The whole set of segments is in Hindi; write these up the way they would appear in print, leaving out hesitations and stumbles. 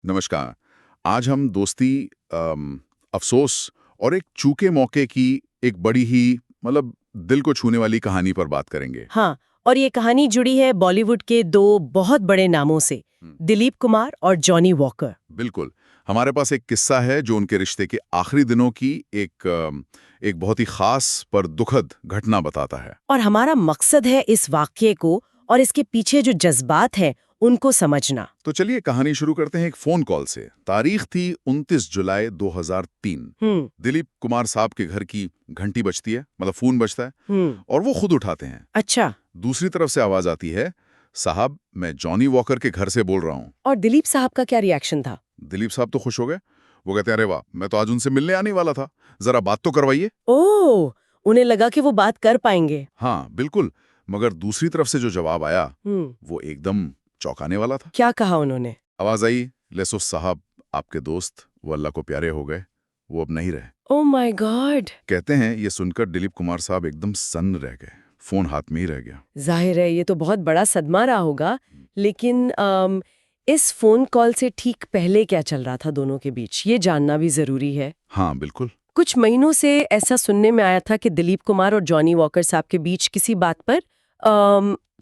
नमस्कार। आज हम दोस्ती, अफसोस और एक चूके मौके की एक बड़ी ही दिल को छूने वाली कहानी पर बात करेंगे। हाँ, और ये कहानी जुड़ी है बॉलीवुड के दो बहुत बड़े नामों से, दिलीप कुमार और जॉनी वॉकर। बिल्कुल। हमारे पास एक किस्सा है जो उनके रिश्ते के आखिरी दिनों की एक बहुत ही खास पर दुखद घटना बताता है। और हमारा मकसद है इस वाक्य को और इसके पीछे जो जज्बात हैं उनको समझना। तो चलिए कहानी शुरू करते हैं एक फोन कॉल से। तारीख थी 29 जुलाई 2003। दिलीप कुमार साहब के घर की घंटी बजती है, फोन बजता है और वो खुद उठाते हैं। अच्छा। दूसरी तरफ से आवाज आती है, साहब मैं जॉनी वॉकर के घर से बोल रहा हूँ। और दिलीप साहब का क्या रिएक्शन था? दिलीप साहब तो खुश हो गए। वो कहते हैं, अरे वाह, मैं तो आज उनसे मिलने आने वाला था, जरा बात तो करवाइए। ओह, उन्हें लगा कि वो बात कर पाएंगे। हाँ बिल्कुल। मगर दूसरी तरफ से जो जवाब आया वो एकदम चौंकाने वाला था। क्या कहा उन्होंने? आवाज आई, लेसो साहब, आपके दोस्त वो अल्लाह को प्यारे हो गए, वो अब नहीं रहे। Oh my God. कहते हैं ये सुनकर दिलीप कुमार साहब एकदम सन्न रह गए। फोन हाथ में ही रह गया। जाहिर है ये तो बहुत बड़ा सदमा रहा होगा, लेकिन इस फोन कॉल से ठीक पहले क्या चल रहा था दोनों के बीच, ये जानना भी जरूरी है। हाँ बिल्कुल। कुछ महीनों से ऐसा सुनने में आया था कि दिलीप कुमार और जॉनी वॉकर साहब के बीच किसी बात पर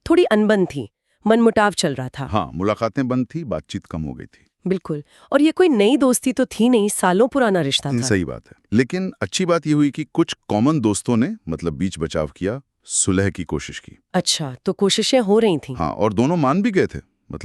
थोड़ी अनबन थी, मनमुटाव चल रहा था। हाँ, मुलाकातें बंद थी, बातचीत कम हो गई थी। बिल्कुल। और ये कोई नई दोस्ती तो थी नहीं, सालों पुराना रिश्ता था। सही बात है। लेकिन अच्छी बात ये हुई कि कुछ कॉमन दोस्तों ने बीच बचाव किया, सुलह की कोशिश की। अच्छा, तो कोशिशें हो रही थीं। हाँ, और दोनों मान भी गए थे।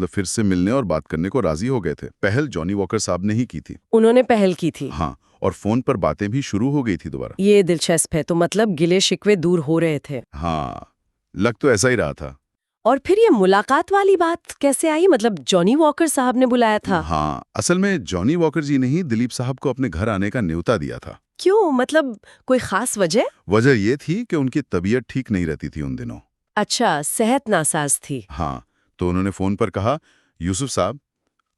फिर से मिलने और बात करने को राजी हो गए थे। पहल जॉनी वॉकर साहब ने ही की थी। उन्होंने पहल की थी। हाँ, और फोन पर बातें भी शुरू हो गई थी दोबारा। ये दिलचस्प है। तो मतलब गिले शिकवे दूर हो रहे थे। हाँ, लग तो ऐसा ही रहा था। और फिर ये मुलाकात वाली बात कैसे आई? मतलब जॉनी वॉकर साहब ने बुलाया था? हाँ, असल में जॉनी वॉकर जी ने ही दिलीप साहब को अपने घर आने का न्योता दिया था। क्यों? मतलब कोई खास वजह? वजह ये थी कि उनकी तबीयत ठीक नहीं रहती थी उन दिनों। अच्छा, सेहत नासाज थी। हाँ, तो उन्होंने फोन पर कहा, यूसुफ साहब,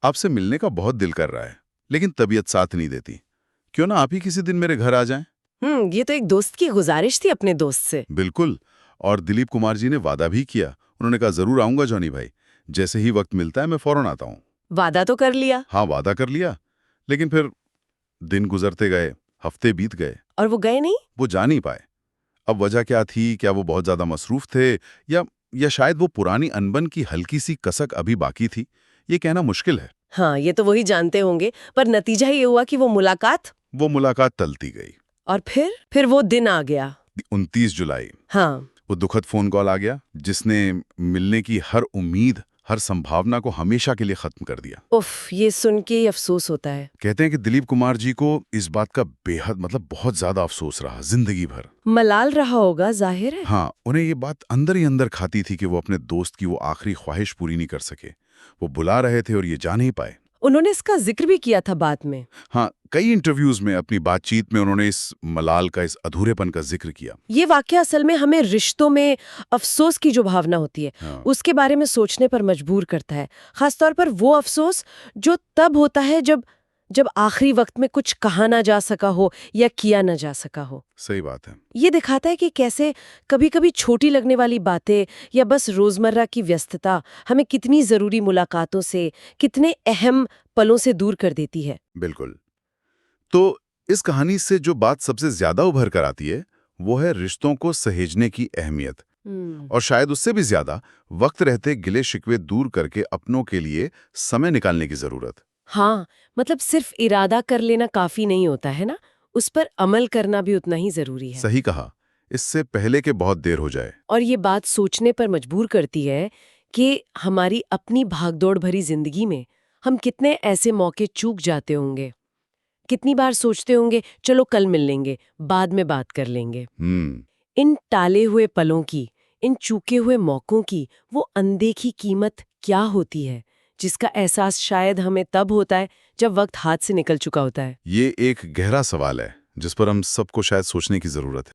आपसे मिलने का बहुत दिल कर रहा है, लेकिन तबीयत साथ नहीं देती। क्यों ना आप ही किसी दिन मेरे घर आ जाएं? ये तो एक दोस्त की गुजारिश थी अपने दोस्त से। बिल्कुल। और दिलीप कुमार जी ने वादा भी किया। उन्होंने कहा, जरूर आऊंगा जॉनी भाई, जैसे ही वक्त मिलता है मैं फौरन आता हूँ। वादा तो कर लिया। हाँ, वादा कर लिया, लेकिन फिर दिन गुजरते गए, हफ्ते बीत गए। और वो गए नहीं? वो जा नहीं पाए। अब वजह क्या थी? क्या वो बहुत ज्यादा मसरूफ थे, या शायद वो पुरानी अनबन की हल्की सी कसक अभी बाकी थी? ये कहना मुश्किल है। हाँ, ये तो वही जानते होंगे, पर नतीजा ये हुआ कि वो मुलाकात टलती गई। और फिर वो दिन आ गया। 29 जुलाई। हाँ। वो दुखद फोन कॉल आ गया, जिसने मिलने की हर उम्मीद, हर संभावना को हमेशा के लिए खत्म कर दिया। उफ, ये सुन के ही अफसोस होता है। कहते हैं कि दिलीप कुमार जी को इस बात का बेहद बहुत ज्यादा अफसोस रहा जिंदगी भर। मलाल रहा होगा, जाहिर है। हाँ, उन्हें ये बात अंदर ही अंदर खाती थी कि वो अपने दोस्त की वो आखिरी ख्वाहिश पूरी नहीं कर सके। वो बुला रहे थे और ये जा नहीं पाए। उन्होंने इसका जिक्र भी किया था बाद में। हाँ, कई इंटरव्यूज में, अपनी बातचीत में उन्होंने इस मलाल का, इस अधूरेपन का जिक्र किया। ये वाकया असल में हमें रिश्तों में अफसोस की जो भावना होती है, हाँ। उसके बारे में सोचने पर मजबूर करता है। खासतौर पर वो अफसोस जो तब होता है जब आखिरी वक्त में कुछ कहा ना जा सका हो या किया ना जा सका हो। सही बात है। ये दिखाता है कि कैसे कभी-कभी छोटी लगने वाली बातें या बस रोजमर्रा की व्यस्तता हमें कितनी जरूरी मुलाकातों से, कितने अहम पलों से दूर कर देती है। बिल्कुल। तो इस कहानी से जो बात सबसे ज्यादा उभर कर आती है, वो है रिश्तों को सहेजने की अहमियत। और शायद उससे भी ज्यादा वक्त रहते गिले शिकवे दूर करके अपनों के लिए समय निकालने की जरूरत। हाँ, मतलब सिर्फ इरादा कर लेना काफी नहीं होता है ना, उस पर अमल करना भी उतना ही जरूरी है। सही कहा, इससे पहले के बहुत देर हो जाए। और ये बात सोचने पर मजबूर करती है कि हमारी अपनी भागदौड़ भरी जिंदगी में हम कितने ऐसे मौके चूक जाते होंगे। कितनी बार सोचते होंगे, चलो कल मिल लेंगे, बाद में बात कर लेंगे। इन टाले हुए पलों की, इन चूके हुए मौकों की वो अनदेखी कीमत क्या होती है, जिसका एहसास शायद हमें तब होता है जब वक्त हाथ से निकल चुका होता है। ये एक गहरा सवाल है जिस पर हम सबको शायद सोचने की जरूरत है।